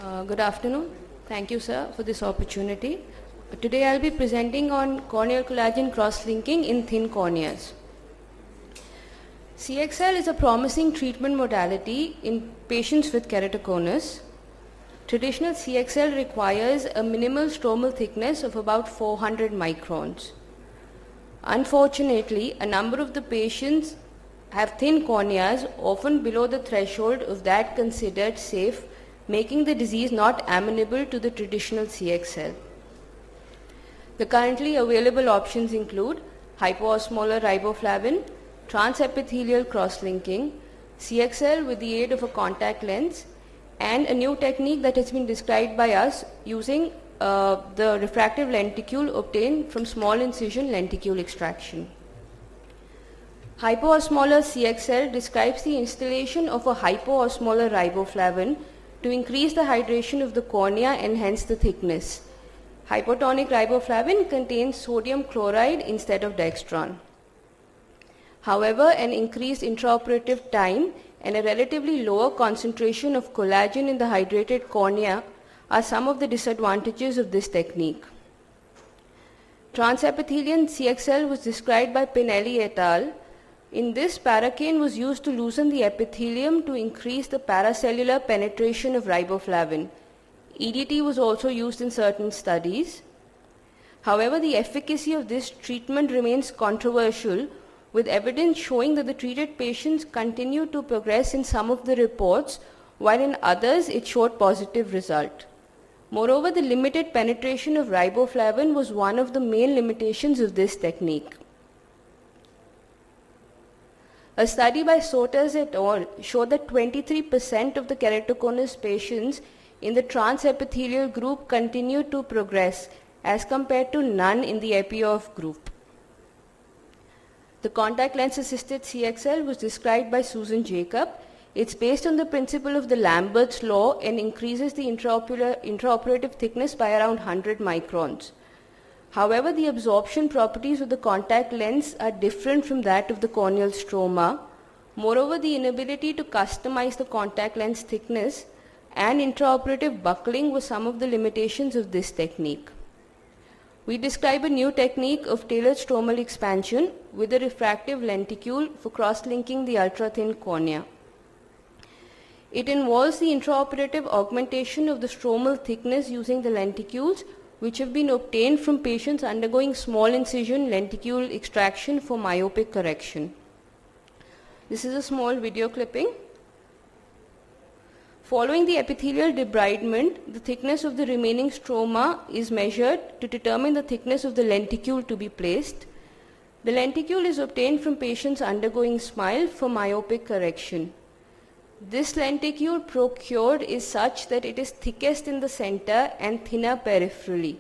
Good afternoon. Thank you, sir, for this opportunity. Today I'll be presenting on corneal collagen cross-linking in thin corneas. CXL is a promising treatment modality in patients with keratoconus. Traditional CXL requires a minimal stromal thickness of about 400 microns. Unfortunately, a number of the patients have thin corneas, often below the threshold of that considered safe, making the disease not amenable to the traditional CXL. The currently available options include hypoosmolar riboflavin, transepithelial cross-linking, CXL with the aid of a contact lens, and a new technique that has been described by us using the refractive lenticule obtained from small incision lenticule extraction. Hypoosmolar CXL describes the installation of a hypoosmolar riboflavin to increase the hydration of the cornea and hence the thickness. Hypotonic riboflavin contains sodium chloride instead of dextran. However, an increased intraoperative time and a relatively lower concentration of collagen in the hydrated cornea are some of the disadvantages of this technique. Transepithelial CXL was described by Pinelli et al. In this, paracaine was used to loosen the epithelium to increase the paracellular penetration of riboflavin. EDT was also used in certain studies. However, the efficacy of this treatment remains controversial, with evidence showing that the treated patients continue to progress in some of the reports, while in others it showed positive result. Moreover, the limited penetration of riboflavin was one of the main limitations of this technique. A study by Sotas et al. Showed that 23% of the keratoconus patients in the transepithelial group continued to progress as compared to none in the epi-off group. The contact lens assisted CXL was described by Susan Jacob. It's based on the principle of the Lambert's law and increases the intraoperative thickness by around 100 microns. However, the absorption properties of the contact lens are different from that of the corneal stroma. Moreover, the inability to customize the contact lens thickness and intraoperative buckling were some of the limitations of this technique. We describe a new technique of tailored stromal expansion with a refractive lenticule for cross-linking the ultra-thin cornea. It involves the intraoperative augmentation of the stromal thickness using the lenticules, which have been obtained from patients undergoing small incision lenticule extraction for myopic correction. This is a small video clipping. Following the epithelial debridement, the thickness of the remaining stroma is measured to determine the thickness of the lenticule to be placed. The lenticule is obtained from patients undergoing SMILE for myopic correction. This lenticule procured is such that it is thickest in the center and thinner peripherally.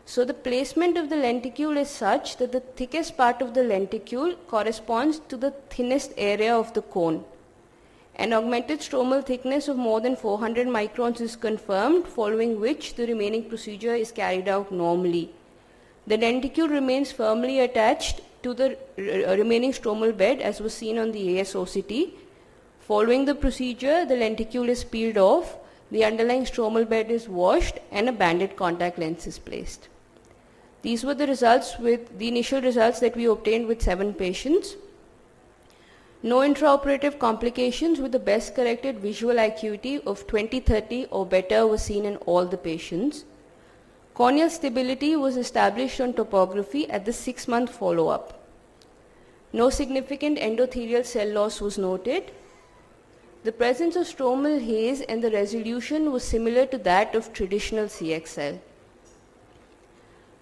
So the placement of the lenticule is such that the thickest part of the lenticule corresponds to the thinnest area of the cone. An augmented stromal thickness of more than 400 microns is confirmed, following which the remaining procedure is carried out normally. The lenticule remains firmly attached to the remaining stromal bed as was seen on the ASOCT. Following the procedure, the lenticule is peeled off, the underlying stromal bed is washed, and a banded contact lens is placed. These were the initial results that we obtained with 7 patients. No intraoperative complications with the best corrected visual acuity of 20/30 or better was seen in all the patients. Corneal stability was established on topography at the 6-month follow-up. No significant endothelial cell loss was noted. The presence of stromal haze and the resolution was similar to that of traditional CXL.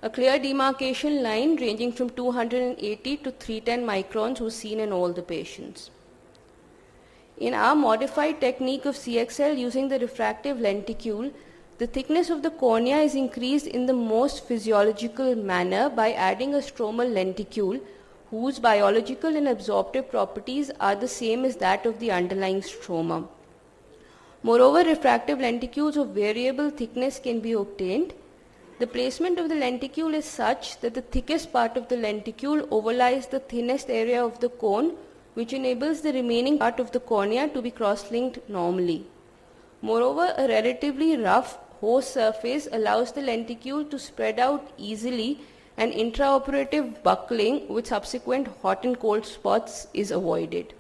A clear demarcation line ranging from 280 to 310 microns was seen in all the patients. In our modified technique of CXL using the refractive lenticule, the thickness of the cornea is increased in the most physiological manner by adding a stromal lenticule whose biological and absorptive properties are the same as that of the underlying stroma. Moreover, refractive lenticules of variable thickness can be obtained. The placement of the lenticule is such that the thickest part of the lenticule overlies the thinnest area of the cone, which enables the remaining part of the cornea to be cross-linked normally. Moreover, a relatively rough hose surface allows the lenticule to spread out easily, and intraoperative buckling with subsequent hot and cold spots is avoided.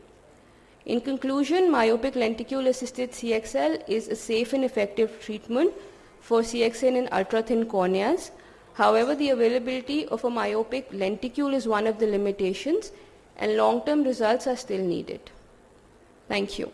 In conclusion, myopic lenticule-assisted CXL is a safe and effective treatment for CXN in ultra-thin corneas. However, the availability of a myopic lenticule is one of the limitations, and long-term results are still needed. Thank you.